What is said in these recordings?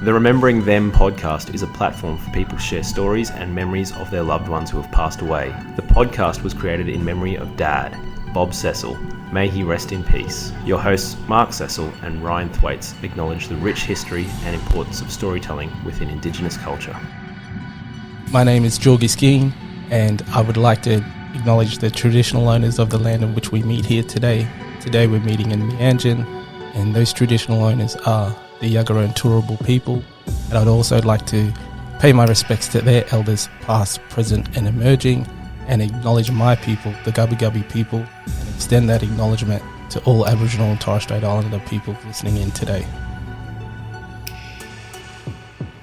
The Remembering Them podcast is a platform for people to share stories and memories of their loved ones who have passed away. The podcast was created in memory of Dad, Bob Cecil. May he rest in peace. Your hosts, Mark Cecil and Ryan Thwaites, acknowledge the rich history and importance of storytelling within Indigenous culture. My name is Jorgi Skeen, and I would like to acknowledge the traditional owners of the land in which we meet here today. Today we're meeting in Meanjin, and those traditional owners are the Yagara and Turrbal people, and I'd also like to pay my respects to their elders past, present and emerging, and acknowledge my people, the Gubbi Gubbi people, and extend that acknowledgement to all Aboriginal and Torres Strait Islander people listening in today.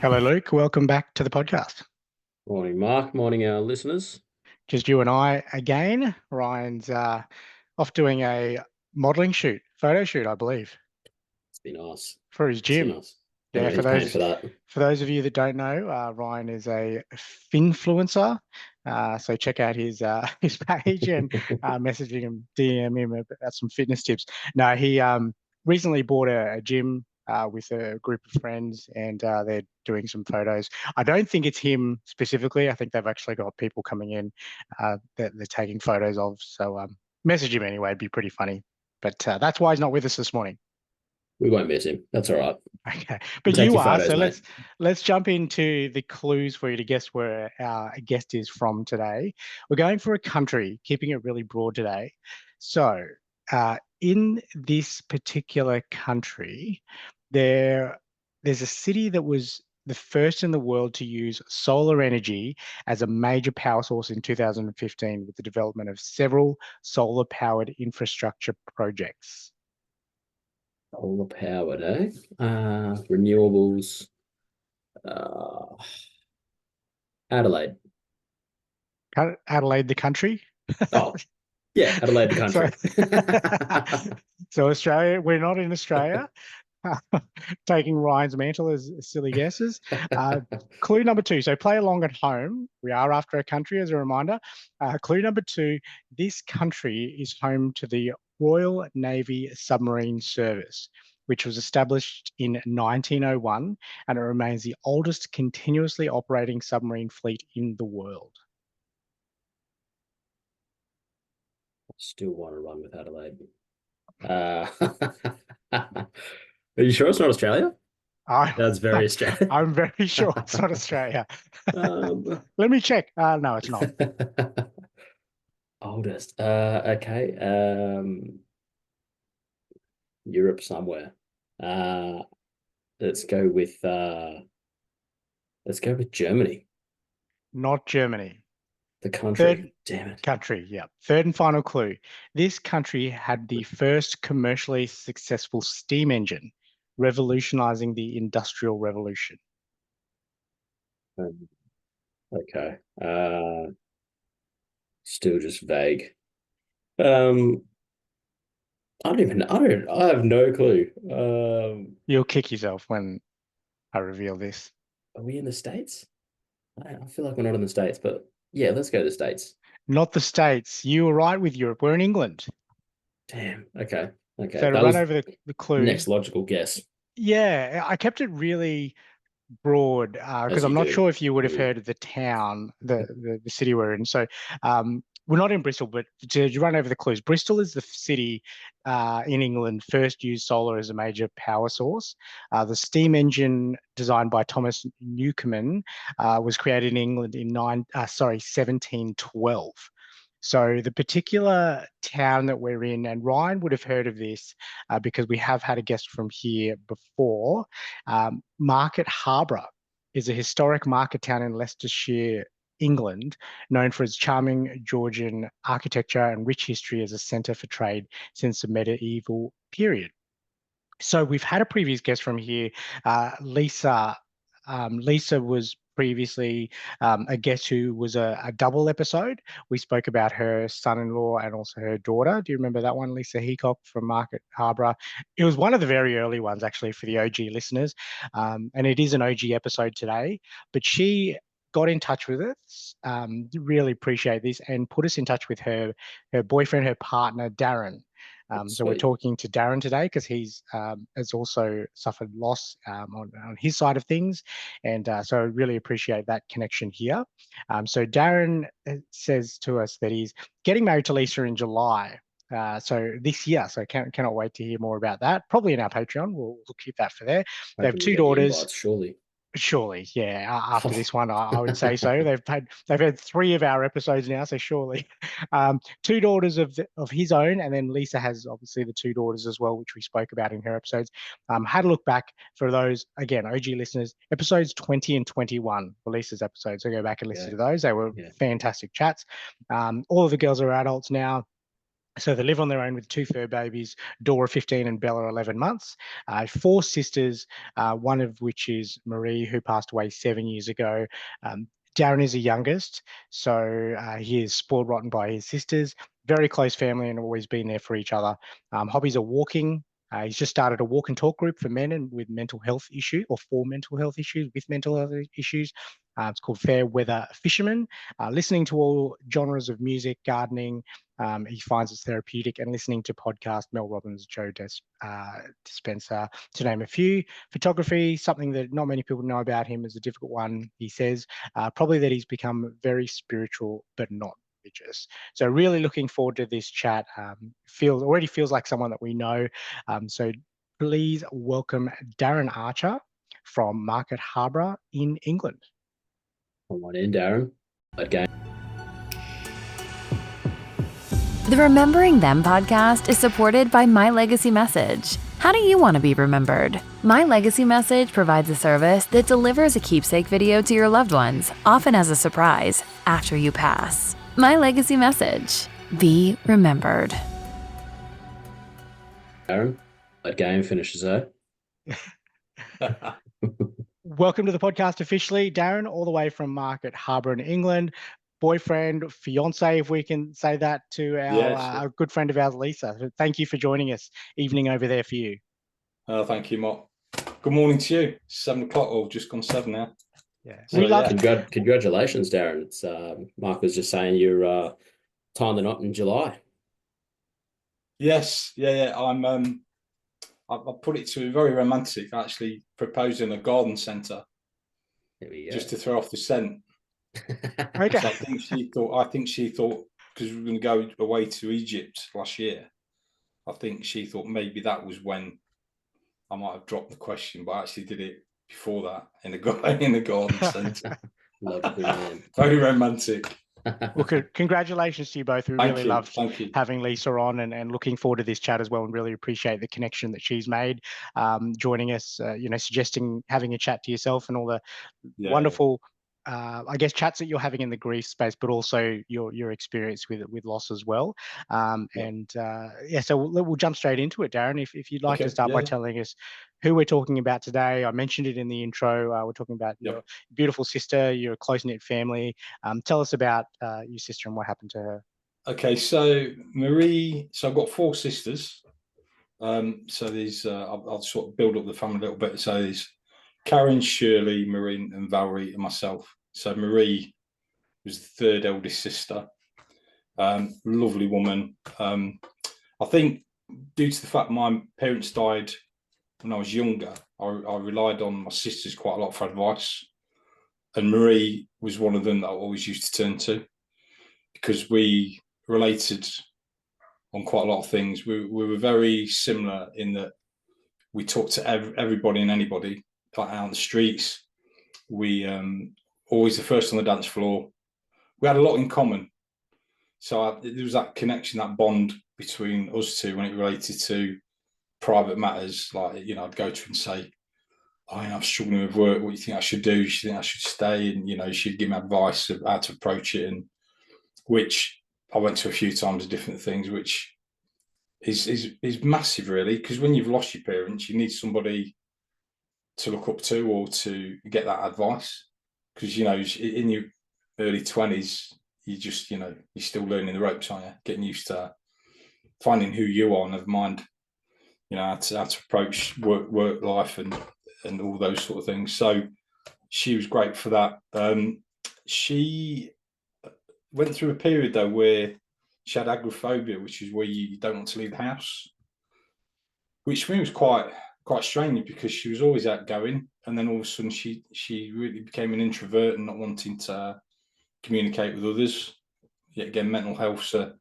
Hello Luke, welcome back to the podcast. Morning Mark, morning our listeners. Just you and I again. Ryan's off doing a modelling shoot, photo shoot I believe. It's been nice. For his gym. Nice. Yeah, for those of you that don't know, Ryan is a finfluencer. So check out his page and messaging him, DM him about some fitness tips. No, he recently bought a gym with a group of friends, and they're doing some photos. I don't think it's him specifically. I think they've actually got people coming in that they're taking photos of. So message him anyway. It'd be pretty funny. But that's why he's not with us this morning. We won't miss him. That's all right. Okay, but you are. Photos, so let's jump into the clues for you to guess where our guest is from today. We're going for a country, keeping it really broad today. So in this particular country, there's a city that was the first in the world to use solar energy as a major power source in 2015 with the development of several solar-powered infrastructure projects. Solar powered, eh? Renewables. Adelaide. Adelaide, the country? Oh, yeah, Adelaide, the country. So Australia, we're not in Australia. Taking Ryan's mantle as silly guesses. Clue number 2. So play along at home. We are after a country as a reminder. Clue number 2. This country is home to the Royal Navy Submarine Service, which was established in 1901, and it remains the oldest continuously operating submarine fleet in the world. I still want to run with Adelaide. Are you sure it's not Australia? That's very Australian. I'm very sure it's not Australia. Let me check. No, it's not. Oldest. Okay. Europe somewhere. Let's go with Germany. Not Germany. The country. Damn it. Country, yeah. Third and final clue. This country had the first commercially successful steam engine, revolutionizing the Industrial Revolution. Okay. Still just vague. I have no clue. You'll kick yourself when I reveal this. Are we in the States? I feel like we're not in the States, but yeah, let's go to the States. Not the States. You were right with Europe. We're in England. Damn. Okay. So to run over the clue. Next logical guess. Yeah, I kept it really broad because I'm not sure if you would have heard of the town, the city we're in. So we're not in Bristol, but to run over the clues, Bristol is the city in England first used solar as a major power source. The steam engine designed by Thomas Newcomen was created in England in 1712. So the particular town that we're in, and Ryan would have heard of this because we have had a guest from here before, Market Harborough is a historic market town in Leicestershire, England, known for its charming Georgian architecture and rich history as a centre for trade since the medieval period. So we've had a previous guest from here, Lisa. Lisa was previously a guest who was a double episode. We spoke about her son-in-law and also her daughter. Do you remember that one, Lisa Heacock from Market Harborough? It was one of the very early ones, actually, for the OG listeners. And it is an OG episode today. But she got in touch with us, really appreciate this, and put us in touch with her boyfriend, her partner, Darren. So we're talking to Darren today because he's has also suffered loss on his side of things, and so I really appreciate that connection here. So Darren says to us that he's getting married to Lisa in July. So this year, so cannot wait to hear more about that. Probably in our Patreon, we'll keep that for there. They have two daughters. Invites, surely. Surely, yeah. After this one, I would say so. They've had 3 of our episodes now, so surely. 2 daughters of his own, and then Lisa has obviously the 2 daughters as well, which we spoke about in her episodes. Had a look back for those again, OG listeners. Episodes 20 and 21 were Lisa's episodes, so go back and listen to those. They were fantastic chats. All of the girls are adults now. So they live on their own with 2 fur babies, Dora 15 and Bella 11 months. 4 sisters, one of which is Marie, who passed away 7 years ago. Darren is the youngest, so he is spoiled rotten by his sisters. Very close family and always been there for each other. Hobbies are walking. He's just started a walk and talk group for men and with mental health issues, or for mental health issues with mental health issues. It's called Fair Weather Fisherman. Listening to all genres of music, gardening. He finds it therapeutic, and listening to podcasts, Mel Robbins, Joe Dispenza, to name a few. Photography, something that not many people know about him, is a difficult one, he says. Probably that he's become very spiritual, but not religious. So really looking forward to this chat. Already feels like someone that we know. So please welcome Darren Archer from Market Harborough in England. Come on in, Darren. Okay. The Remembering Them podcast is supported by My Legacy Message. How do you want to be remembered? My Legacy Message provides a service that delivers a keepsake video to your loved ones, often as a surprise, after you pass. My Legacy Message. Be remembered. Darren, that game finishes, eh? Welcome to the podcast officially, Darren, all the way from Market Harborough in England. Boyfriend, fiance, if we can say that, to our good friend of ours, Lisa. Thank you for joining us. Evening over there for you. Thank you, Mark. Good morning to you. 7 o'clock, or just gone 7 now. Yeah. So, Congratulations, Darren. It's Mark was just saying you're tying the knot in July. Yes, yeah. I put it to very romantic. Actually, proposing a garden centre. There we go. Just to throw off the scent. Okay. So I think she thought because we were going to go away to Egypt last year. I think she thought maybe that was when I might have dropped the question, but I actually did it before that in the garden centre. Very romantic. Well, congratulations to you both. We really loved having Lisa on and looking forward to this chat as well, and really appreciate the connection that she's made, joining us, suggesting having a chat to yourself and all the wonderful I guess chats that you're having in the grief space, but also your experience with loss as well. So we'll jump straight into it, Darren. If you'd like to start by telling us who we're talking about today. I mentioned it in the intro. We're talking about your beautiful sister, your close-knit family. Tell us about your sister and what happened to her. Okay, so Marie. So I've got 4 sisters. So there's I'll sort of build up the family a little bit. So there's Karen, Shirley, Marie, and Valerie, and myself. So Marie was the 3rd eldest sister. Lovely woman. I think due to the fact my parents died when I was younger, I relied on my sisters quite a lot for advice. And Marie was one of them that I always used to turn to because we related on quite a lot of things. We were very similar in that we talked to everybody and anybody, like out on the streets. We always the first on the dance floor. We had a lot in common. So there was that connection, that bond between us two when it related to private matters. Like, I'd go to her and say, I'm struggling with work. What do you think I should do? She think I should stay? And, she'd give me advice of how to approach it. And which I went to a few times of different things, which is massive, really. Because when you've lost your parents, you need somebody to look up to or to get that advice. Because, in your early 20s, you just, you're still learning the ropes, aren't you? Getting used to finding who you are, never mind, how to approach work life and all those sort of things. So she was great for that. She went through a period, though, where she had agoraphobia, which is where you don't want to leave the house, which for me was quite strange because she was always outgoing, and then all of a sudden she really became an introvert and not wanting to communicate with others. Yet again, mental health's a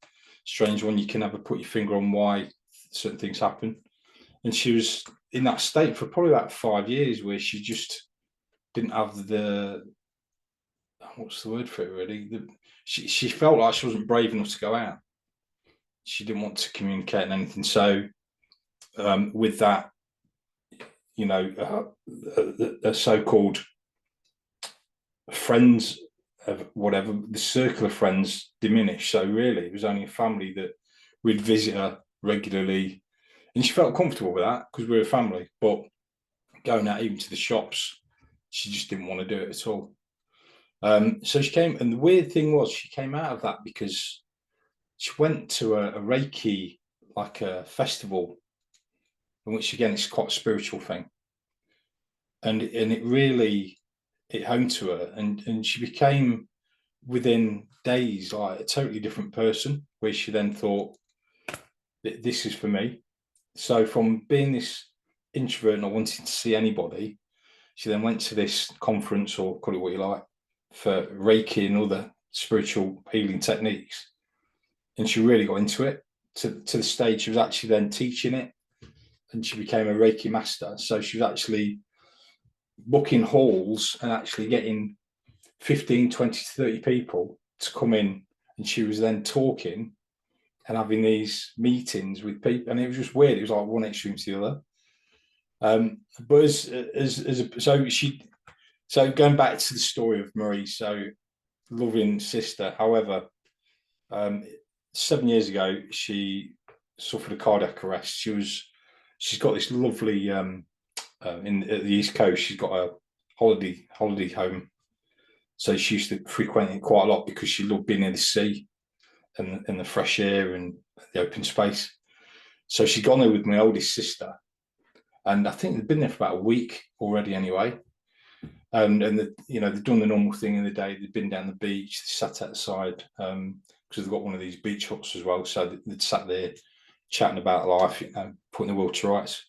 strange one. You can never put your finger on why certain things happen. And she was in that state for probably about 5 years where she just didn't have the, what's the word for it really? She felt like she wasn't brave enough to go out. She didn't want to communicate and anything. So with that, you know, the so-called friends of whatever, the circle of friends diminished. So really, it was only a family that we'd visit her regularly, and she felt comfortable with that because we were a family. But going out even to the shops, she just didn't want to do it at all. So she came, and the weird thing was she came out of that because she went to a Reiki, like a festival, in which again it's quite a spiritual thing, and it really hit home to her, and she became within days like a totally different person, where she then thought, this is for me. So from being this introvert and not wanting to see anybody, she then went to this conference, or call it what you like, for Reiki and other spiritual healing techniques, and she really got into it to the stage she was actually then teaching it, and she became a Reiki master. So she was actually booking halls and actually getting 15, 20 to 30 people to come in, and she was then talking and having these meetings with people, and it was just weird. It was like one extreme to the other. But so going back to the story of Marie, so loving sister. However, 7 years ago she suffered a cardiac arrest. She's got this lovely at the East Coast. She's got a holiday home, so she used to frequent it quite a lot because she loved being in the sea and the fresh air and the open space. So she'd gone there with my oldest sister, and I think they'd been there for about a week already anyway. And they'd done the normal thing in the day. They'd been down the beach, they sat outside because they've got one of these beach huts as well. So they'd sat there chatting about life, putting the world to rights.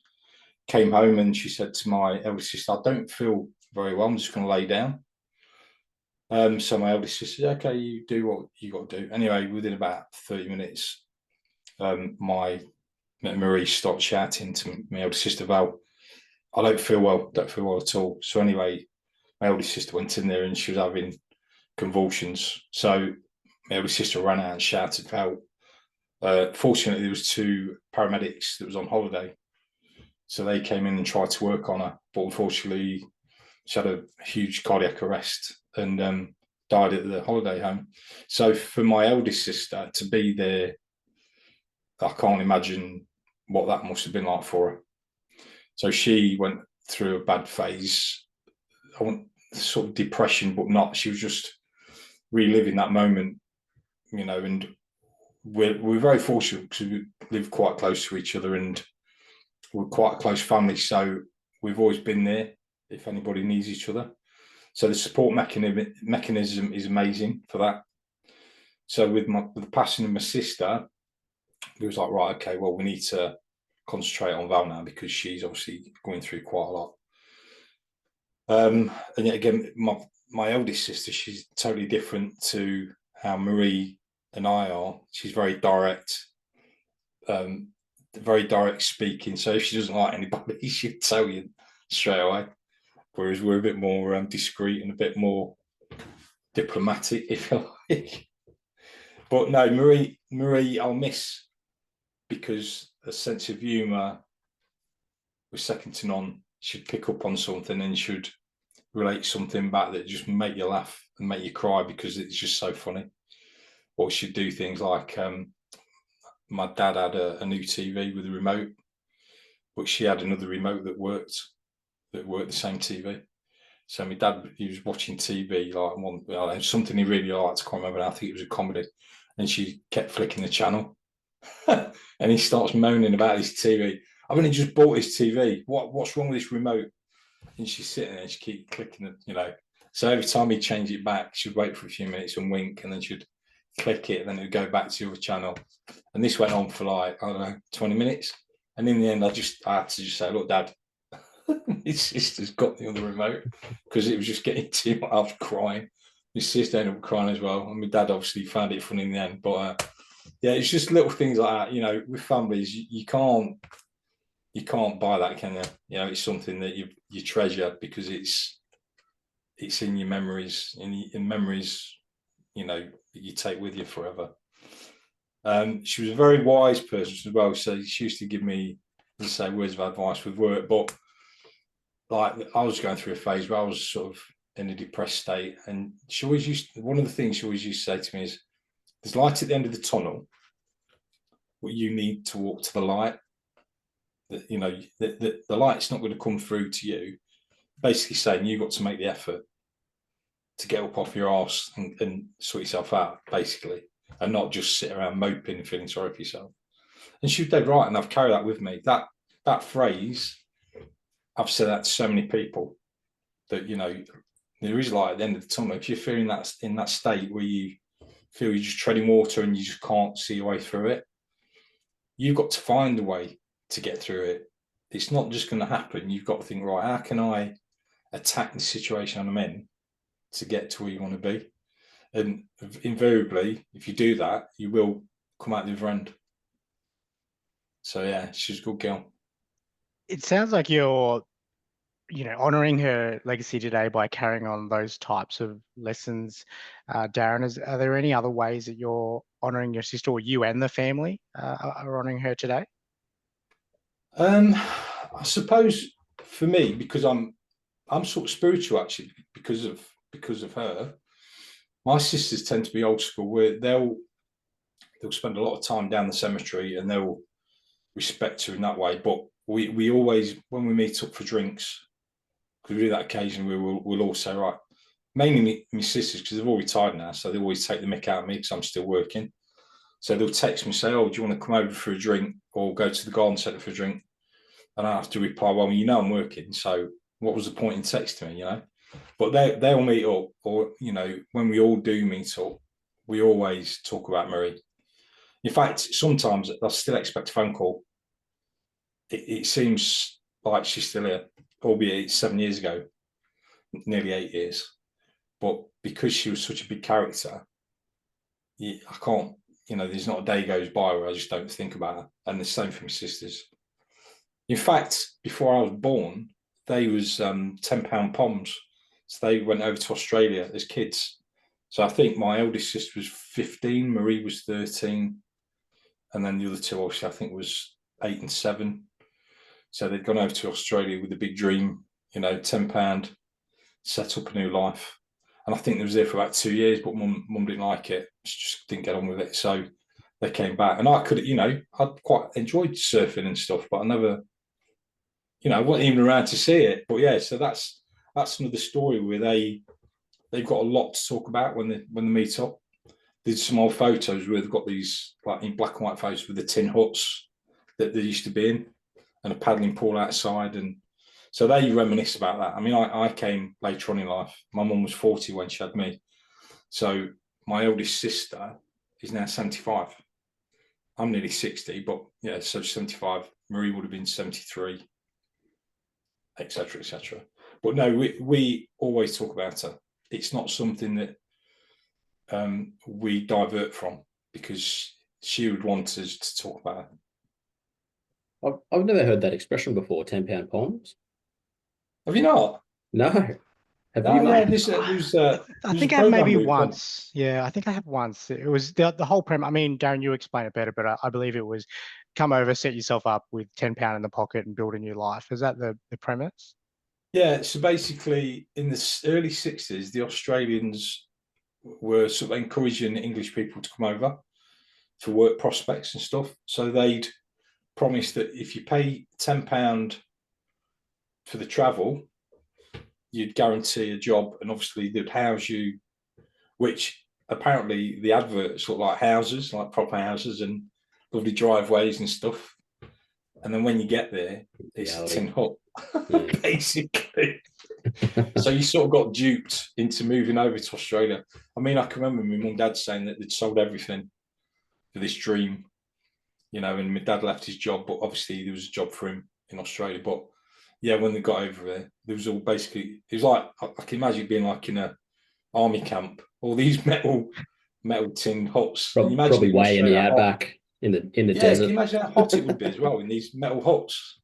Came home and she said to my eldest sister, I don't feel very well, I'm just going to lay down. So my eldest sister said, okay, you do what you got to do. Anyway, within about 30 minutes, my Marie started shouting to my eldest sister, Val, I don't feel well at all. So anyway, my eldest sister went in there and she was having convulsions. So my eldest sister ran out and shouted for help. Fortunately, there was 2 paramedics that was on holiday. So they came in and tried to work on her. But unfortunately, she had a huge cardiac arrest and died at the holiday home. So for my eldest sister to be there, I can't imagine what that must have been like for her. So she went through a bad phase. I want sort of depression, but not. She was just reliving that moment, and we're very fortunate because we live quite close to each other and we're quite a close family. So we've always been there if anybody needs each other. So the support mechanism is amazing for that. So with the passing of my sister, we was like, right, okay, well, we need to concentrate on Val now because she's obviously going through quite a lot. And yet again, my eldest sister, she's totally different to how Marie and I are. She's very direct speaking. So if she doesn't like anybody, she'll tell you straight away. Whereas we're a bit more discreet and a bit more diplomatic, if you like. But no, Marie, I'll miss because a sense of humour was second to none. She'd pick up on something and she'd relate something back that just make you laugh and make you cry because it's just so funny. Or she'd do things like my dad had a new TV with a remote, but she had another remote that worked the same TV. So my dad, he was watching TV, like something he really liked, I can't remember, I think it was a comedy, and she kept flicking the channel. And he starts moaning about his TV. I've only just bought his TV. What's wrong with this remote? And she's sitting there and she keep clicking it, So every time he'd change it back, she'd wait for a few minutes and wink, and then she'd click it, and then it would go back to your channel. And this went on for like, I don't know, 20 minutes. And in the end, I had to just say, look, Dad, his sister's got the other remote, because it was just getting too much. I was crying. My sister ended up crying as well. And my dad obviously found it funny in the end. But yeah, it's just little things like that. You know, with families, you can't buy that, can you? You know, it's something that you treasure, because it's in your memories, in memories, you know, that you take with you forever. She was a very wise person as well. So she used to give me, let's say, words of advice with work. But like, I was going through a phase where I was sort of in a depressed state, and she always one of the things she always used to say to me is, there's light at the end of the tunnel, but you need to walk to the light. That, you know, the light's not going to come through to you. Basically saying you've got to make the effort to get up off your arse and sort yourself out, basically, and not just sit around moping and feeling sorry for yourself. And she was dead right, and I've carried that with me. That phrase, I've said that to so many people, that, you know, there is light at the end of the tunnel. If you're feeling that, in that state where you feel you're just treading water and you just can't see your way through it, you've got to find a way to get through it. It's not just going to happen. You've got to think, right, how can I attack the situation I'm in to get to where you want to be? And invariably, if you do that, you will come out the other end. So yeah, she's a good girl. It sounds like you're, you know, honoring her legacy today by carrying on those types of lessons. Darren, are there any other ways that you're honoring your sister, or you and the family are honoring her today? I suppose for me, because I'm sort of spiritual, actually, because of her. My sisters tend to be old school, where they'll spend a lot of time down the cemetery, and they'll respect her in that way. But we always, when we meet up for drinks, because we do that occasionally, we'll all say, right, mainly my sisters, because they've all retired now, so they always take the mick out of me because I'm still working. So they'll text me and say, oh, do you want to come over for a drink, or go to the garden centre for a drink? And I have to reply, well, you know I'm working, so what was the point in texting me, you know? But they'll meet up, or, you know, when we all do meet up, we always talk about Marie. In fact, sometimes I still expect a phone call. It seems like she's still here, albeit 7 years ago, nearly 8 years. But because she was such a big character, I can't, you know, there's not a day goes by where I just don't think about her. And the same for my sisters. In fact, before I was born, they was £10 poms. So they went over to Australia as kids. So I think my eldest sister was 15, Marie was 13, and then the other two, obviously, I think was 8 and 7. So they'd gone over to Australia with a big dream, you know, £10, set up a new life. And I think they was there for about 2 years, but mum didn't like it. She just didn't get on with it. So they came back. And I could, you know, I'd quite enjoyed surfing and stuff, but I never, you know, I wasn't even around to see it. But yeah, so that's another story where they've got a lot to talk about when they meet up. There's some old photos where they've got these, like, in black and white photos with the tin huts that they used to be in, and a paddling pool outside. And so they reminisce about that. I mean, I came later on in life. My mum was 40 when she had me. So my eldest sister is now 75. I'm nearly 60, but yeah, so 75. Marie would have been 73, etc., etc. But no, we always talk about her. It's not something that we divert from, because she would want us to talk about her. I've never heard that expression before, £10 poms. Have you not? No. Have No, you, no, mate? I think I have maybe once. Yeah, I think I have once. It was the whole premise. I mean, Darren, you explain it better, but I believe it was come over, set yourself up with £10 in the pocket and build a new life. Is that the premise? Yeah, so basically in the early 60s, the Australians were sort of encouraging English people to come over for work prospects and stuff. So they'd promise that if you pay £10 for the travel, you'd guarantee a job, and obviously they'd house you, which apparently the adverts look like houses, like proper houses and lovely driveways and stuff. And then when you get there, it's a tin hut, basically. So you sort of got duped into moving over to Australia. I mean, I can remember my mum and dad saying that they'd sold everything for this dream, and my dad left his job, but obviously there was a job for him in Australia. But yeah, when they got over there was all basically, it was like, I can imagine being like in a army camp, all these metal tin huts. Probably way in the outback in the Yeah, desert. can you imagine how hot it would be as well in these metal huts?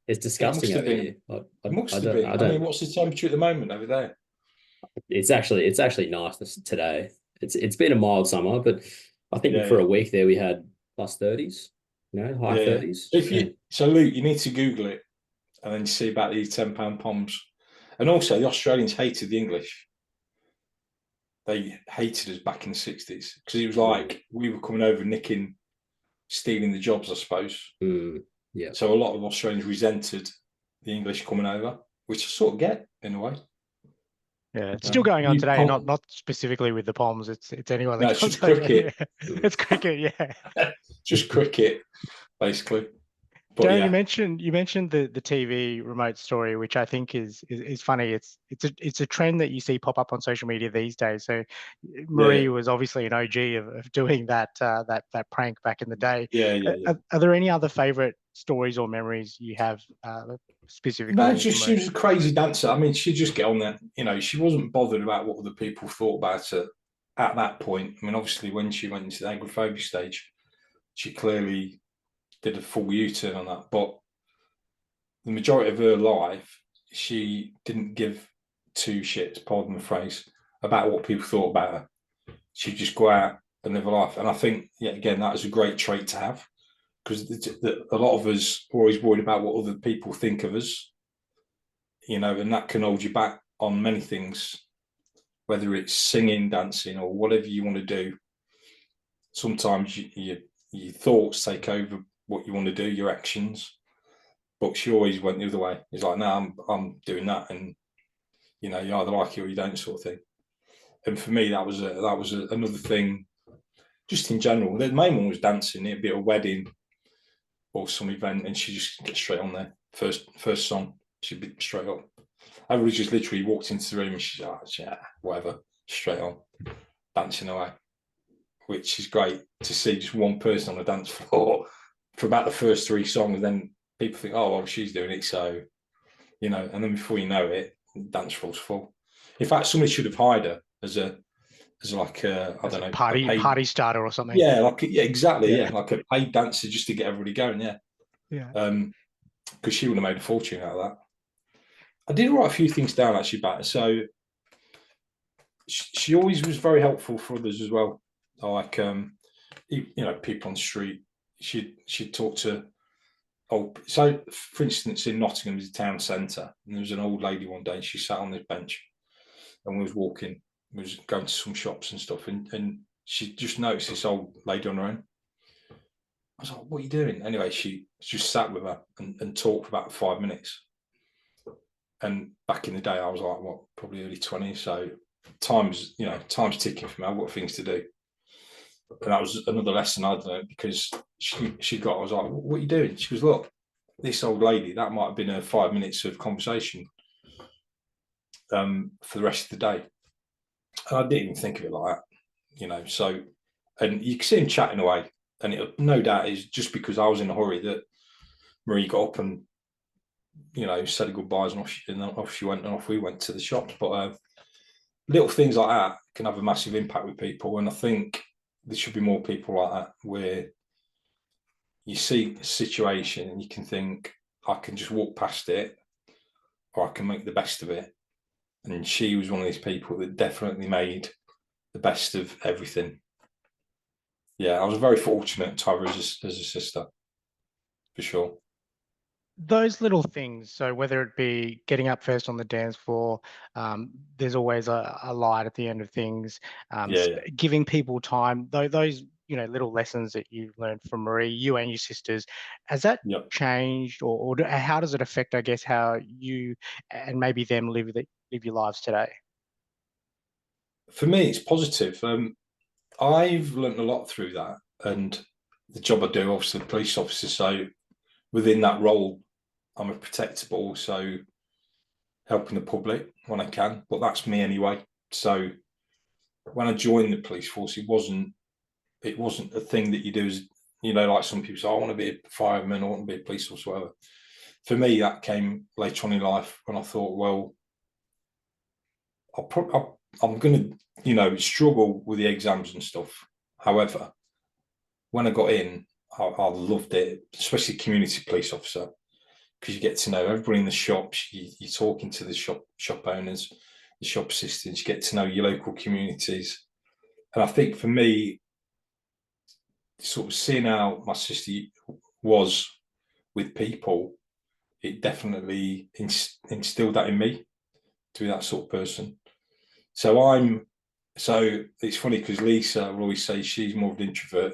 It's disgusting over here. It must have been. I mean, what's the temperature at the moment over there? It's actually nice today. It's been a mild summer, but I think for a week there we had plus 30s, high 30s. So Luke, you need to Google it and then see about these £10 poms. And also the Australians hated the English. They hated us back in the 60s because it was like we were coming over stealing the jobs, I suppose. Yeah. So a lot of Australians resented the English coming over, which I sort of get in a way. Yeah, it's still going on today, not specifically with the Poms. It's anyone. No, it's just cricket. It's cricket, yeah. Just cricket, basically. But Darren, you mentioned the TV remote story, which I think is funny. It's a trend that you see pop up on social media these days. So Marie was obviously an OG of doing that prank back in the day. Yeah. Are there any other favourite stories or memories you have specifically? No, she was a crazy dancer. I mean, she'd just get on there. She wasn't bothered about what other people thought about her at that point. I mean, obviously, when she went into the agoraphobia stage, she clearly did a full U-turn on that. But the majority of her life, she didn't give two shits, pardon the phrase, about what people thought about her. She'd just go out and live a life. And I think, again, that is a great trait to have, because a lot of us are always worried about what other people think of us, and that can hold you back on many things, whether it's singing, dancing, or whatever you want to do. Sometimes your thoughts take over what you want to do, your actions. But she always went the other way. It's like, no, I'm doing that, and you either like it or you don't, sort of thing. And for me, that was another thing. Just in general, the main one was dancing. It'd be a wedding or some event, and she just get straight on there. First song, she'd be straight up. Everybody just literally walked into the room, and she's like, yeah, whatever, straight on, dancing away. Which is great to see, just one person on the dance floor for about the first three songs, and then people think, oh, well, she's doing it, so, and then before you know it, the dance floor's full. In fact, somebody should have hired her as a party starter or something. Yeah, exactly. Yeah, like a paid dancer just to get everybody going. Yeah. Because she would have made a fortune out of that. I did write a few things down actually about her. So she always was very helpful for others as well. Like people on the street. She'd talk to. So for instance, in Nottingham is a town centre, and there was an old lady one day, and she sat on this bench, and we was walking. We was going to some shops and stuff, and she just noticed this old lady on her own. I was like, what are you doing? Anyway, she just sat with her and talked for about 5 minutes. And back in the day, I was like, probably early 20s. So time's ticking for me. I've got things to do. And that was another lesson I'd learned, because I was like, what are you doing? She goes, look, this old lady, that might have been her 5 minutes of conversation for the rest of the day. And I didn't even think of it like that, So, and you can see him chatting away, and it no doubt is just because I was in a hurry that Marie got up and, said goodbyes, and off she went, and off we went to the shops. But little things like that can have a massive impact with people, and I think there should be more people like that, where you see a situation and you can think, I can just walk past it, or I can make the best of it. And she was one of these people that definitely made the best of everything. Yeah, I was very fortunate to have her as a sister, for sure. Those little things, so whether it be getting up first on the dance floor, there's always a light at the end of things, giving people time, those little lessons that you've learned from Marie, you and your sisters, has that changed, or how does it affect, I guess, how you and maybe them live your lives today? For me, it's positive. I've learned a lot through that, and the job I do, obviously, police officer. So within that role, I'm a protector, but also helping the public when I can, but that's me anyway. So when I joined the police force, it wasn't a thing that you do as, like some people say, I want to be a fireman, I want to be a police officer, whatever. For me, that came later on in life when I thought, well, I'm going to, struggle with the exams and stuff. However, when I got in, I loved it, especially community police officer, because you get to know everybody in the shops. You're talking to the shop owners, the shop assistants. You get to know your local communities, and I think for me, sort of seeing how my sister was with people, it definitely instilled that in me to be that sort of person. So it's funny because Lisa will always say she's more of an introvert.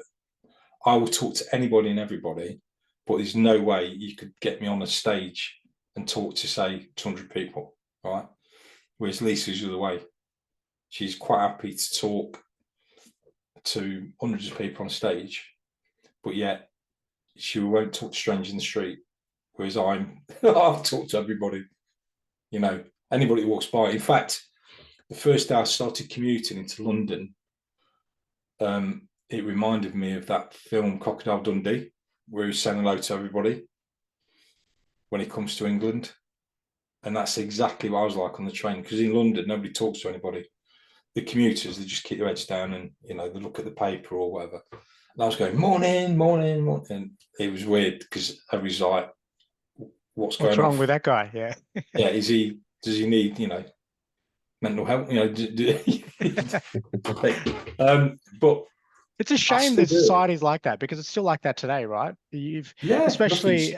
I will talk to anybody and everybody, but there's no way you could get me on a stage and talk to, say, 200 people, right? Whereas Lisa's the other way. She's quite happy to talk to hundreds of people on stage, but yet she won't talk to strangers in the street. Whereas I'll talk to everybody, anybody who walks by. In fact, the first day I started commuting into London, it reminded me of that film Crocodile Dundee, where he's saying hello to everybody when he comes to England. And that's exactly what I was like on the train, because in London, nobody talks to anybody. The commuters, they just keep their heads down and, they look at the paper or whatever. And I was going, morning, morning, morning. And it was weird because everybody's like, what's wrong on with that guy? Yeah. Yeah. Does he need, mental health? But it's a shame that society's like that, because it's still like that today, right? Especially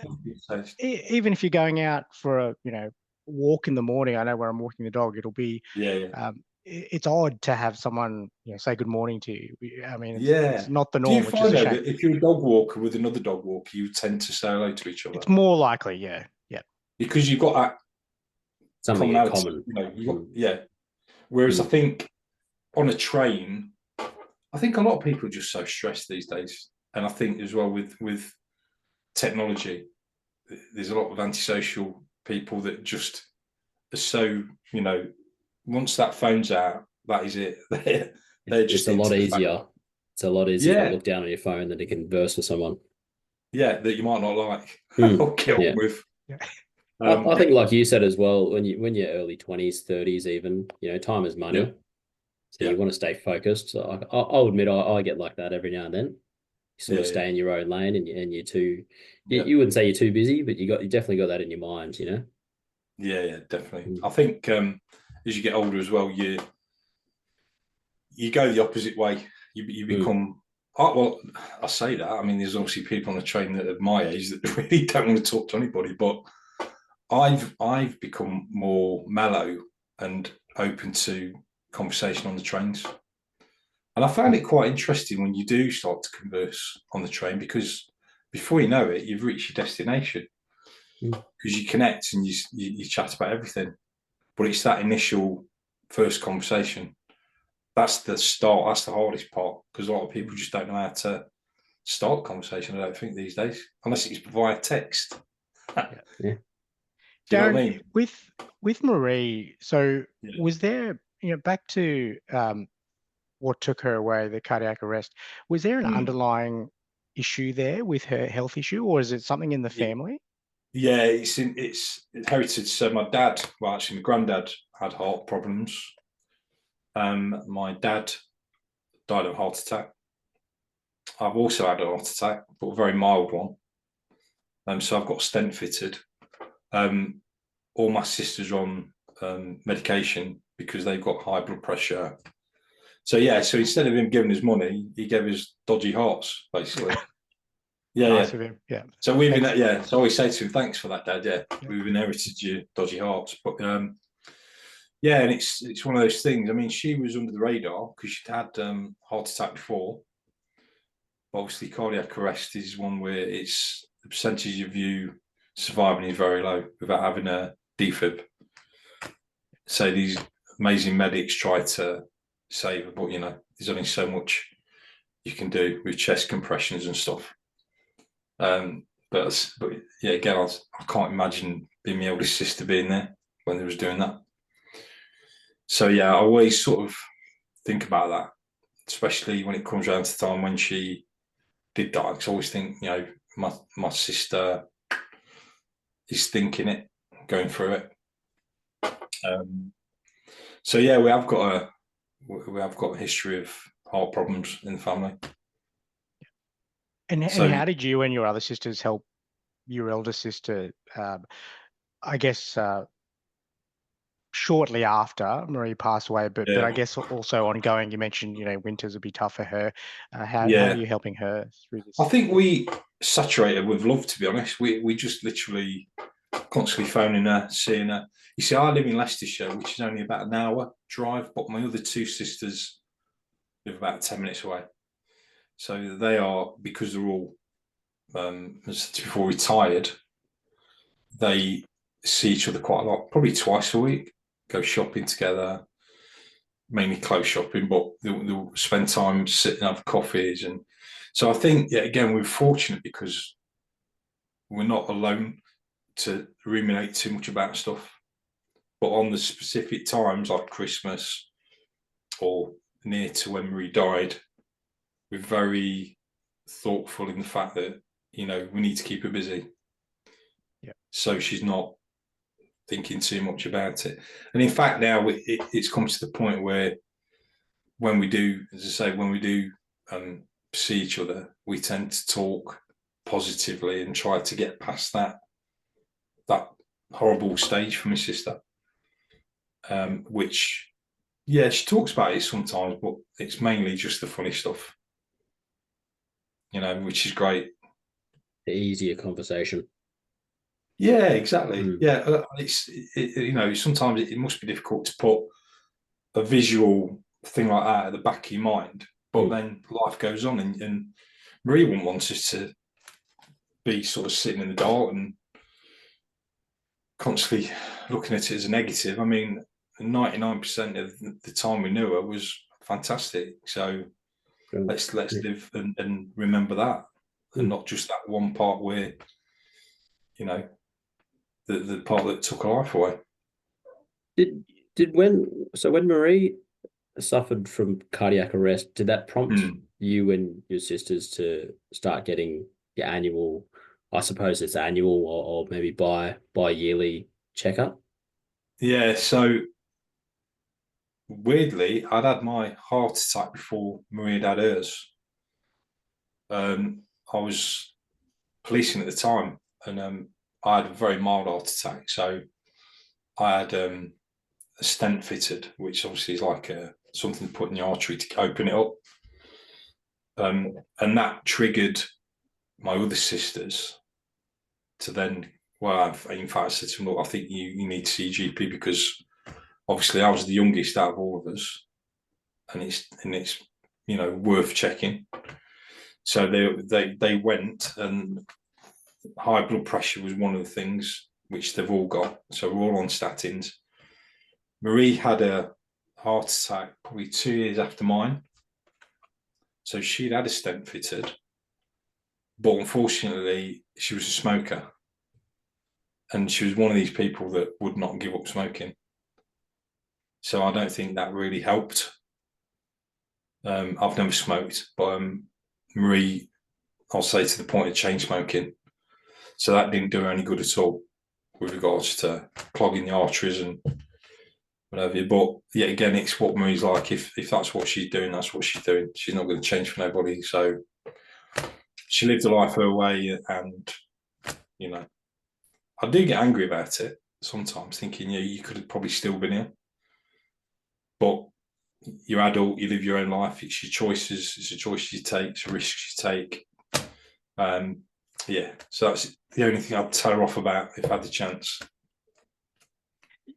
even if you're going out for a walk in the morning. I know where I'm walking the dog, it'll be it's odd to have someone say good morning to you. I mean, it's not the norm. Do you find that if you're a dog walker with another dog walker, you tend to say hello to each other? It's more likely, yeah, because you've got that something in common. Whereas I think on a train, I think a lot of people are just so stressed these days, and I think as well with technology, there's a lot of antisocial people that just are so once that phone's out, that is it. They're just a lot easier. It's a lot easier to look down on your phone than to converse with someone. Yeah, that you might not like or get on with. Yeah. I think, like you said as well, when you're early 20s, 30s, even, time is money. Yeah. So you want to stay focused. So I'll admit I get like that every now and then. You sort of stay in your own lane, and you're too. You wouldn't say you're too busy, but you definitely got that in your mind, Yeah, definitely. I think as you get older as well, you go the opposite way. You become. Well, I say that. I mean, there's obviously people on the train that are my age that really don't want to talk to anybody, but I've become more mellow and open to conversation on the trains. And I found it quite interesting when you do start to converse on the train, because before you know it, you've reached your destination, because you connect and you chat about everything. But it's that initial first conversation. That's the start. That's the hardest part, because a lot of people just don't know how to start conversation, I don't think, these days, unless it's via text. Yeah. Do you know Darren, what I mean? with Marie, so was there, back to what took her away, the cardiac arrest, was there an underlying issue there with her health issue, or is it something in the family? Yeah, it's inherited. So my granddad had heart problems. My dad died of a heart attack. I've also had a heart attack, but a very mild one. So I've got a stent fitted. All my sisters are on medication because they've got high blood pressure. So instead of him giving us money, he gave us dodgy hearts, basically. Nice of him. Yeah. So So I always say to him, thanks for that, Dad. Yeah. We've inherited your dodgy hearts. But and it's one of those things. I mean, she was under the radar because she'd had heart attack before. But obviously, cardiac arrest is one where it's the percentage of you surviving is very low without having a defib. So these amazing medics try to save her, but there's only so much you can do with chest compressions and stuff. But again, I can't imagine being my eldest sister being there when they was doing that. So yeah, I always sort of think about that, especially when it comes around to the time when she did die. Because I always think, you know, my sister is thinking it, going through it. So yeah, we have got a history of heart problems in the family. And So how did you and your other sisters help your elder sister? I guess shortly after Marie passed away, but yeah, I guess also ongoing. You mentioned, you know, winters would be tough for her. How yeah, are you helping her through this? I think we saturated with love. To be honest, we just literally constantly phoning her, seeing her. You see, I live in Leicestershire, which is only about an hour drive, but my other two sisters live about 10 minutes away. So they are, because they're all, as I said before, retired, they see each other quite a lot, probably twice a week, go shopping together, mainly clothes shopping, but they'll spend time sitting, have coffees. And so I think, yeah, again, we're fortunate because we're not alone to ruminate too much about stuff. But on the specific times like Christmas or near to when Marie died, we're very thoughtful in the fact that, you know, we need to keep her busy. Yeah. So she's not thinking too much about it. And in fact, now it's come to the point where when we do, as I say, when we do see each other, we tend to talk positively and try to get past that horrible stage for my sister. Which, yeah, she talks about it sometimes, but it's mainly just the funny stuff, you know, which is great. The easier conversation. Yeah, exactly. Yeah, you know, sometimes it must be difficult to put a visual thing like that at the back of your mind, but then life goes on, and Marie wouldn't want us to be sort of sitting in the dark and constantly looking at it as a negative. I mean, 99% of the time we knew her was fantastic. So let's live and remember that, and not just that one part where, you know, the part that took her life away. When Marie suffered from cardiac arrest, did that prompt you and your sisters to start getting your annual, I suppose it's annual or maybe bi-yearly checkup? Yeah, so weirdly, I'd had my heart attack before Marie had had hers. I was policing at the time, and I had a very mild heart attack. So I had a stent fitted, which obviously is like something put in the artery to open it up. And that triggered my other sisters to then, well, in fact, I said to them, look, I think you need to see a GP, because obviously I was the youngest out of all of us, and it's you know, worth checking. So they went, and high blood pressure was one of the things which they've all got. So we're all on statins. Marie had a heart attack probably 2 years after mine. So she'd had a stent fitted, but unfortunately she was a smoker. And she was one of these people that would not give up smoking. So I don't think that really helped. I've never smoked, but Marie, I'll say, to the point of chain smoking. So that didn't do her any good at all with regards to clogging the arteries and whatever. But yeah, again, it's what Marie's like. If that's what she's doing, that's what she's doing. She's not going to change for nobody. So she lived a life her way, and, you know, I do get angry about it sometimes, thinking, yeah, you could have probably still been here. But you're adult, you live your own life. It's your choices. It's a choice you take. It's a risk you take. Yeah, so that's the only thing I'd tell her off about if I had the chance.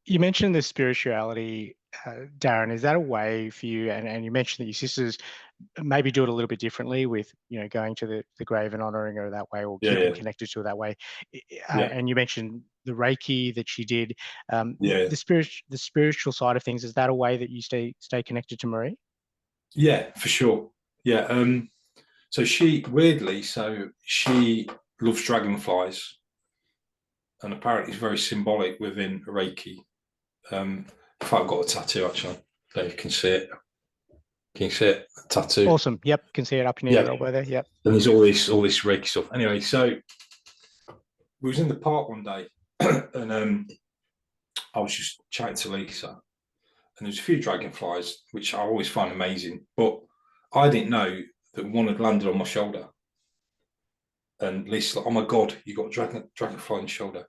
You mentioned the spirituality, Darren. Is that a way for you? And you mentioned that your sisters maybe do it a little bit differently, with, you know, going to the grave and honouring her that way, or keeping connected to her that way. And you mentioned the Reiki that she did. The spiritual side of things, is that a way that you stay connected to Marie? Yeah, for sure. Yeah. So she loves dragonflies, and apparently it's very symbolic within Reiki In fact, I've got a tattoo actually. There you can see it. Can you see it? A tattoo. Awesome. Yep, can see it up near your elbow there. Yep. And there's all this Reiki stuff. Anyway, so we was in the park one day, and I was just chatting to Lisa, and there's a few dragonflies, which I always find amazing, but I didn't know that one had landed on my shoulder. And Lisa's like, "Oh my God, you got a dragonfly on your shoulder."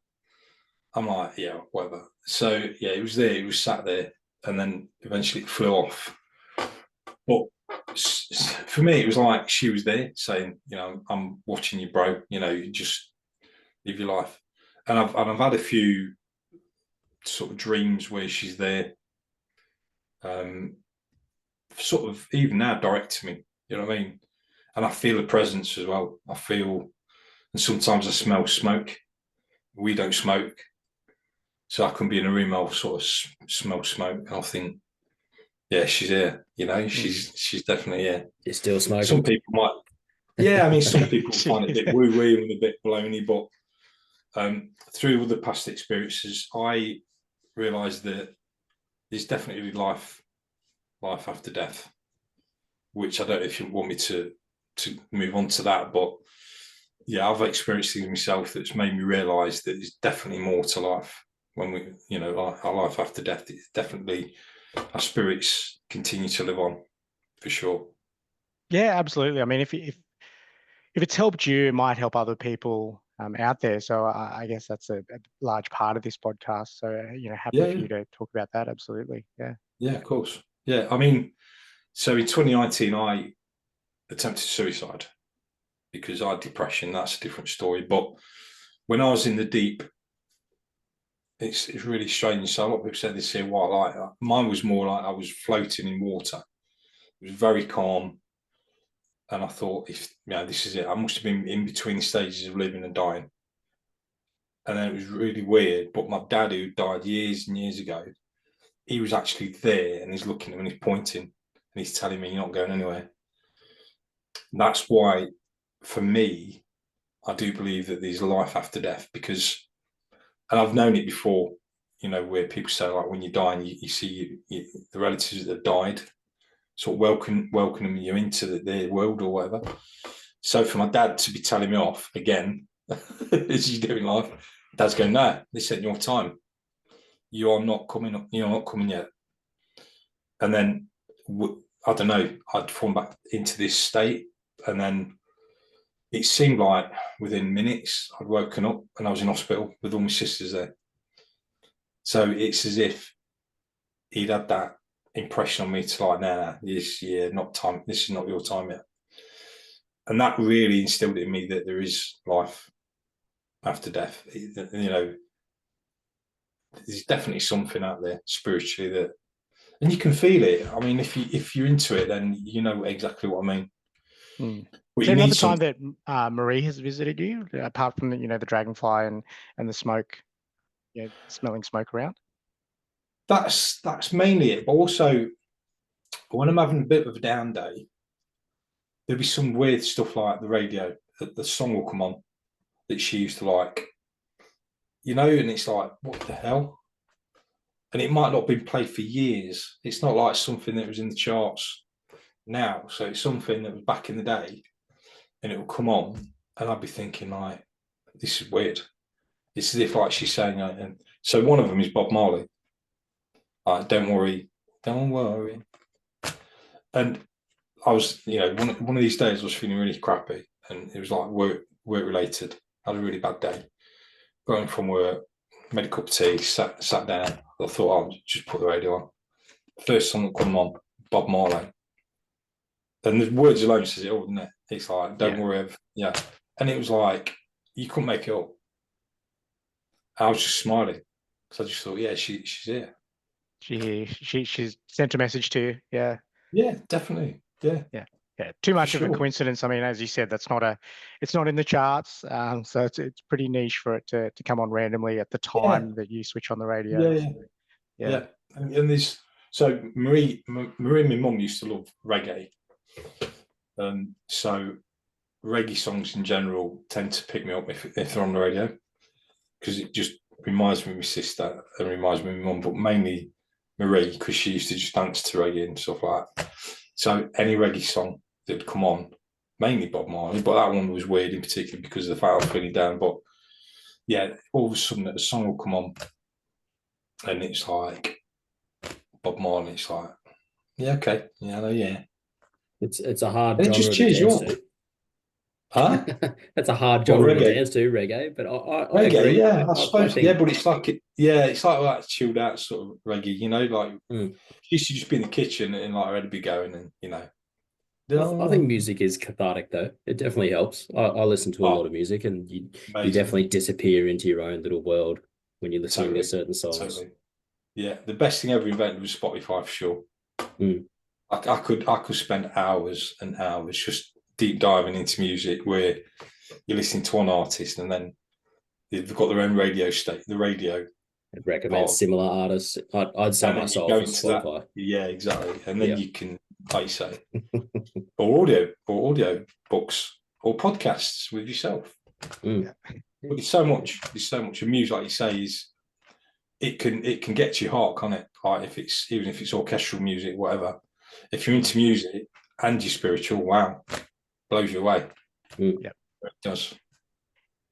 I'm like, "Yeah, whatever." So yeah, it was there, it was sat there, and then eventually it flew off. But for me, it was like she was there saying, "I'm watching you, bro. You just live your life." And I've had a few sort of dreams where she's there, sort of even now direct to me. You know what I mean? And I feel a presence as well. And sometimes I smell smoke. We don't smoke, so I can be in a room. I'll sort of smell smoke, and I'll think, "Yeah, she's here." She's definitely here. You're still smoking. Some people might, yeah. I mean, some people find it a bit woo-woo and a bit baloney, but through the past experiences, I realised that there's definitely life after death. Which I don't know if you want me to move on to that, but yeah, I've experienced things myself that's made me realise that there's definitely more to life. When we, our life after death, it's definitely our spirits continue to live on, for sure. Yeah, absolutely. I mean, if it's helped you, it might help other people out there. So I guess that's a large part of this podcast. So happy for you to talk about that. Absolutely. Yeah. Yeah, of course. Yeah, I mean, so in 2019, I attempted suicide because I had depression. That's a different story. But when I was in the deep, it's really strange. So a lot of people said this here, why like mine was more like I was floating in water. It was very calm. And I thought, this is it. I must have been in between the stages of living and dying. And then it was really weird. But my dad, who died years and years ago, he was actually there, and he's looking at me and he's pointing and he's telling me, "You're not going anywhere." And that's why, for me, I do believe that there's life after death, because, and I've known it before, where people say, like, when you die and you see the relatives that have died, sort of welcoming you into their world or whatever. So for my dad to be telling me off again, as you do in life, Dad's going, "No, this ain't your time. You are not coming up. You're not coming yet." And then, I don't know, I'd fallen back into this state. And then it seemed like within minutes I'd woken up and I was in hospital with all my sisters there. So it's as if he'd had that impression on me to like, "Nah, this year, not time. This is not your time yet." And that really instilled in me that there is life after death. There's definitely something out there spiritually that, and you can feel it. I mean, if you're into it, then you know exactly what I mean. Is there another time that Marie has visited you, apart from the dragonfly and the smoke, smelling smoke around? That's mainly it. But also, when I'm having a bit of a down day, there'll be some weird stuff like the radio. The song will come on that she used to like, and it's like, what the hell? And it might not have been played for years. It's not like something that was in the charts now. So it's something that was back in the day, and it will come on, and I'd be thinking, like, this is weird. It's as if like she's saying, and so one of them is Bob Marley. Don't worry. And I was, one of these days I was feeling really crappy, and it was like work related. I had a really bad day. Going from work, made a cup of tea, sat down. I thought, I'll just put the radio on. First song that come on, Bob Marley. And the words alone says it all, doesn't it? It's like, don't worry. Yeah. And it was like, you couldn't make it up. I was just smiling. So I just thought, yeah, she's here. She's sent a message to you. Yeah. Yeah, definitely. Yeah. Yeah. Yeah. Too much of a coincidence. I mean, as you said, it's not in the charts. So it's pretty niche for it to come on randomly at the time that you switch on the radio. Yeah. And there's, so Marie and my mum used to love reggae. So reggae songs in general tend to pick me up if they're on the radio, because it just reminds me of my sister and reminds me of my mum, but mainly Marie, because she used to just dance to reggae and stuff like that. So any reggae song that'd come on, mainly Bob Marley, but that one was weird in particular because of the fact I was feeling down. But yeah, all of a sudden a song will come on and it's like Bob Marley. It's like, yeah, okay, yeah, yeah. It's a hard And it genre just to cheers you dance up. to. Huh? That's a hard Well, genre to reggae. dance to, reggae. But I Reggae, agree. yeah, I I suppose. think Yeah, but it's like that chilled out sort of reggae, you know, like she used to just be in the kitchen and like ready to be going, and you know. I think music is cathartic, though. It definitely helps. I listen to a lot of music, and you definitely disappear into your own little world when you're listening to certain songs. Totally. Yeah, the best thing ever invented was Spotify for sure. I could spend hours and hours just deep diving into music where you're listening to one artist and then they've got their own radio state. The radio I'd recommend similar artists. I'd sell my soul for Spotify. That. Yeah, exactly. And then you can, like you say, or audio books or podcasts with yourself. But it's so much. And music, like you say, is it can get to your heart, can't it? Like even if it's orchestral music, whatever. If you're into music and you're spiritual, wow, blows you away. Yep. It does.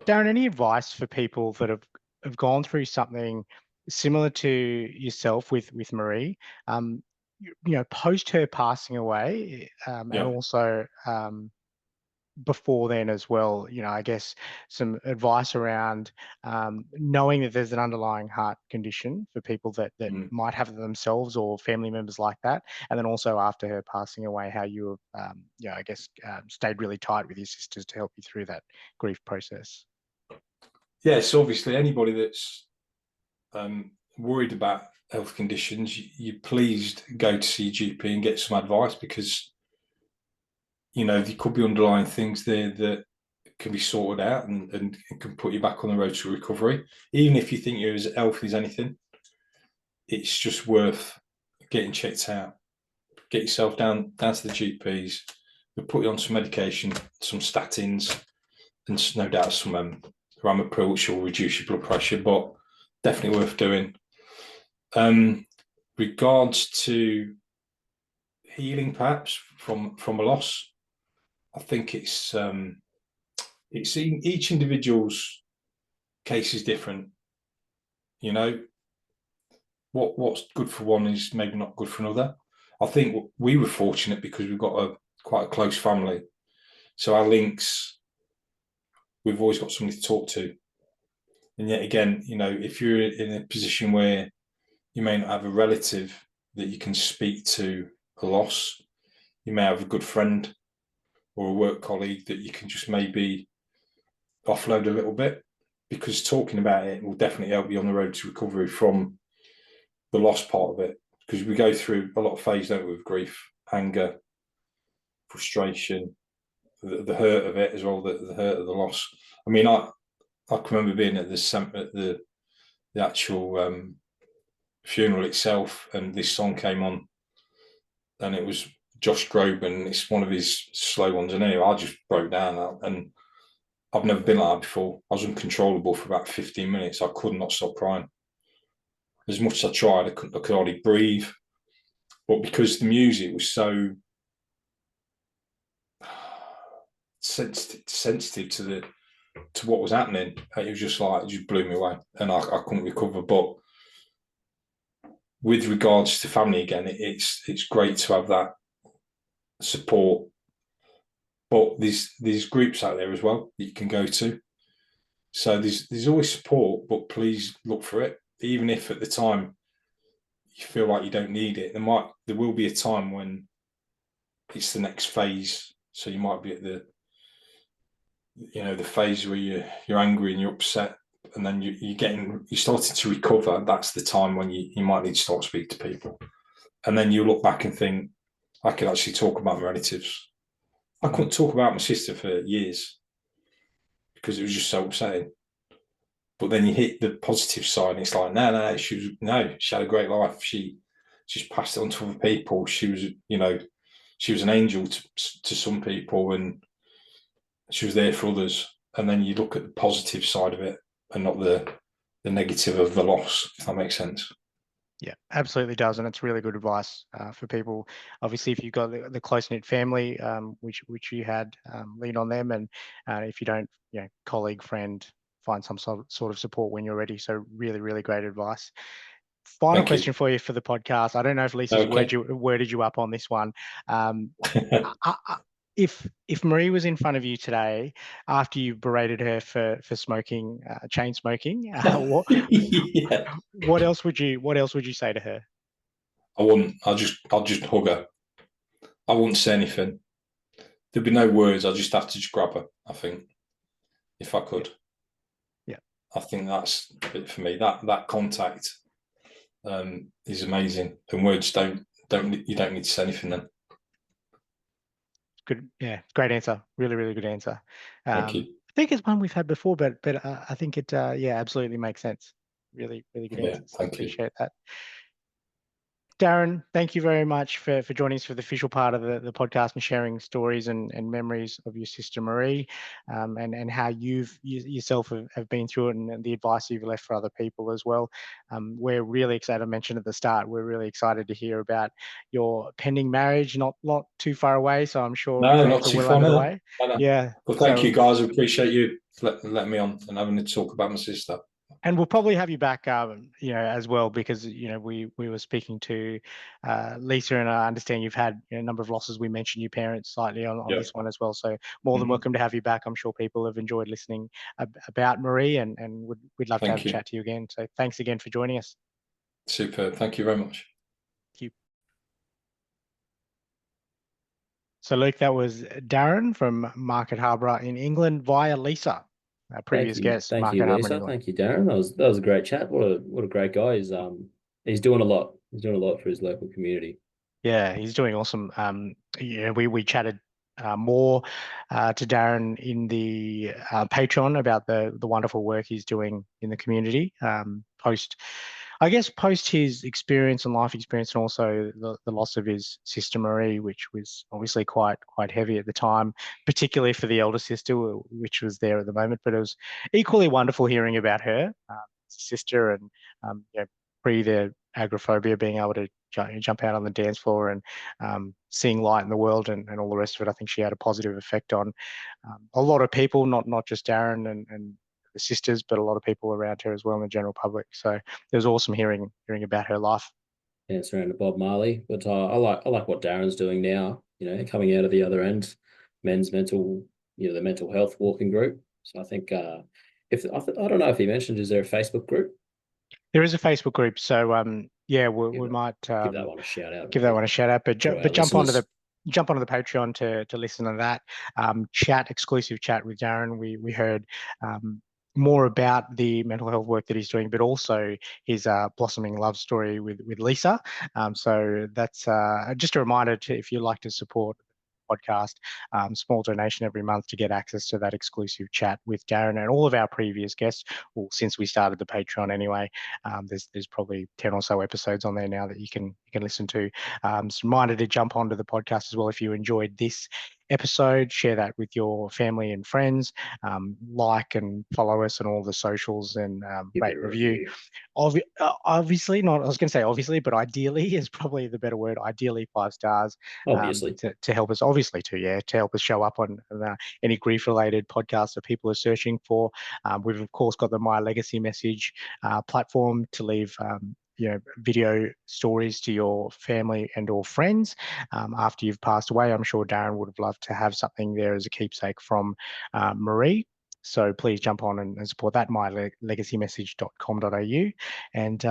Darren, any advice for people that have gone through something similar to yourself with Marie, post her passing away, and also before then as well, I guess some advice around knowing that there's an underlying heart condition for people that might have it themselves or family members like that, and then also after her passing away, how you have, stayed really tight with your sisters to help you through that grief process. Yeah, so obviously anybody that's worried about health conditions, you please go to see your GP and get some advice, because there could be underlying things there that can be sorted out and can put you back on the road to recovery. Even if you think you're as healthy as anything, it's just worth getting checked out. Get yourself down to the GPs. They'll put you on some medication, some statins, and no doubt some Ramapril, which will reduce your blood pressure, but definitely worth doing. Regards to healing, perhaps from a loss, I think it's each individual's case is different. What's good for one is maybe not good for another. I think we were fortunate because we've got quite a close family, so our links, we've always got somebody to talk to. And yet again, if you're in a position where you may not have a relative that you can speak to a loss, you may have a good friend or a work colleague that you can just maybe offload a little bit, because talking about it will definitely help you on the road to recovery from the loss part of it. Because we go through a lot of phases, don't we, with grief, anger, frustration, the hurt of it as well, the hurt of the loss. I mean, I can remember being at the actual funeral itself, and this song came on, and it was Josh Groban. It's one of his slow ones, and anyway, I just broke down, and I've never been like that before. I was uncontrollable for about 15 minutes. I could not stop crying. As much as I tried, I could hardly breathe. But because the music was so sensitive to what was happening, it was just like, it just blew me away, and I couldn't recover. But with regards to family, again, it's great to have that support. But there's groups out there as well that you can go to. So there's always support, but please look for it. Even if at the time you feel like you don't need it, there will be a time when it's the next phase. So you might be at the phase where you're angry and you're upset, and then you're starting to recover. That's the time when you might need to start speaking to people. And then you look back and think, I could actually talk about my relatives. I couldn't talk about my sister for years because it was just so upsetting. But then you hit the positive side, and it's like, no, she had a great life. She just passed it on to other people. She was an angel to some people, and she was there for others. And then you look at the positive side of it and not the negative of the loss, if that makes sense. Yeah, absolutely does, and it's really good advice for people. Obviously, if you've got the close-knit family, which you had, lean on them, and if you don't, colleague, friend, find some sort of support when you're ready. So really, really great advice. Final Thank you. question for you for the podcast. I don't know if Lisa's worded you up on this one. If Marie was in front of you today after you berated her for smoking, chain smoking, what else would you say to her? I wouldn't. I'll just hug her. I wouldn't say anything. There'd be no words. I'll just have to just grab her, I think, if I could. Yeah. I think that's it for me. That contact is amazing. And words you don't need to say anything then. Good. Yeah, great answer. Really, really good answer. Thank you. I think it's one we've had before, but I think it absolutely makes sense. Really, really good answer. So appreciate that. Darren, thank you very much for joining us for the official part of the podcast and sharing stories and memories of your sister Marie, and how you yourself have been through it, and the advice you've left for other people as well. We're really excited. I mentioned at the start, we're really excited to hear about your pending marriage, not too far away. So I'm sure not too far away. Yeah. Well, thank you guys. I appreciate you letting me on and having to talk about my sister. And we'll probably have you back, as well, because we were speaking to Lisa, and I understand you've had a number of losses. We mentioned your parents slightly on this one as well. So more than welcome to have you back. I'm sure people have enjoyed listening about Marie, and we'd love to have a chat to you again. So thanks again for joining us. Superb. Thank you very much. Thank you. So Luke, that was Darren from Market Harborough in England via Lisa. Our previous guest. Thank you, Lisa. Thank you, Darren. That was a great chat. What a great guy. He's doing a lot. He's doing a lot for his local community. Yeah, he's doing awesome. We chatted more to Darren in the Patreon about the wonderful work he's doing in the community post his experience and life experience, and also the loss of his sister Marie, which was obviously quite heavy at the time, particularly for the elder sister, which was there at the moment. But it was equally wonderful hearing about her sister, and pre the agoraphobia, being able to jump out on the dance floor and seeing light in the world, and all the rest of it. I think she had a positive effect on a lot of people, not just Darren and the sisters, but a lot of people around her as well in the general public. So it was awesome hearing about her life. Yeah, surrounded Bob Marley, but I like what Darren's doing now. Coming out of the other end, men's mental, the mental health walking group. So I think I don't know if he mentioned, is there a Facebook group? There is a Facebook group. So we might give that one a shout out. Give that one a shout out, but jump onto the Patreon to listen to that exclusive chat with Darren. We heard more about the mental health work that he's doing, but also his blossoming love story with Lisa. So that's just a reminder if you'd like to support podcast, small donation every month to get access to that exclusive chat with Darren and all of our previous guests. Well, since we started the Patreon anyway, there's probably 10 or so episodes on there now that you can listen to. Just a reminder to jump onto the podcast as well if you enjoyed this episode. Share that with your family and friends. Like and follow us on all the socials, and rate, review. Obviously not, I was going to say obviously, but ideally is probably the better word. Ideally 5 stars. Obviously. To help us, obviously to help us show up on any grief related podcasts that people are searching for. We've of course got the My Legacy Message platform to leave video stories to your family and or friends after you've passed away. I'm sure Darren would have loved to have something there as a keepsake from Marie. So please jump on and support that, mylegacymessage.com.au. And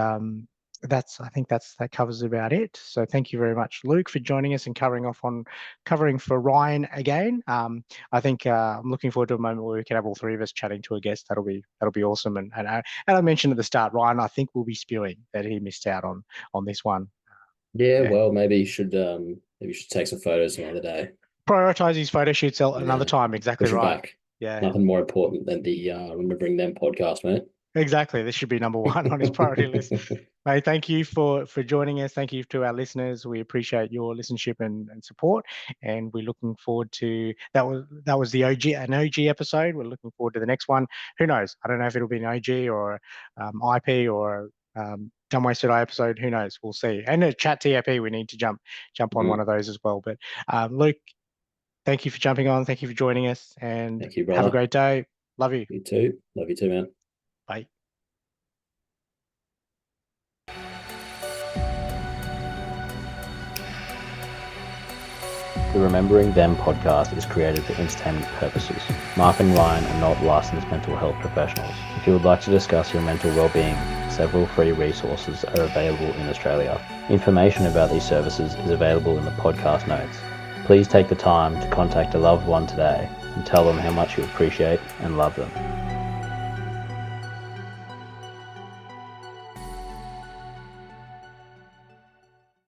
I think that covers about it. So thank you very much, Luke, for joining us and covering for Ryan again. I think I'm looking forward to a moment where we can have all 3 of us chatting to a guest. That'll be awesome. And I mentioned at the start, Ryan, I think will be spewing that he missed out on this one. Yeah, well, maybe you should take some photos another day. Prioritize his photo shoots another time. Exactly right. Back. Yeah. Nothing more important than the Remembering Them podcast, mate. Exactly. This should be number 1 on his priority list. Mate, thank you for joining us. Thank you to our listeners. We appreciate your listenership and support, and we're looking forward to that. Was the an OG episode. We're looking forward to the next one. Who knows? I don't know if it'll be an OG or IP or Dumb Wasted Eye episode. Who knows? We'll see. And a chat TAP. We need to jump on one of those as well. But Luke, thank you for jumping on. Thank you for joining us, and Thank you, have a brother. great day. Love you. You too. Love you too, man. Bye. The Remembering Them podcast is created for entertainment purposes. Mark and Ryan are not licensed mental health professionals. If you would like to discuss your mental well-being, several free resources are available in Australia. Information about these services is available in the podcast notes. Please take the time to contact a loved one today and tell them how much you appreciate and love them.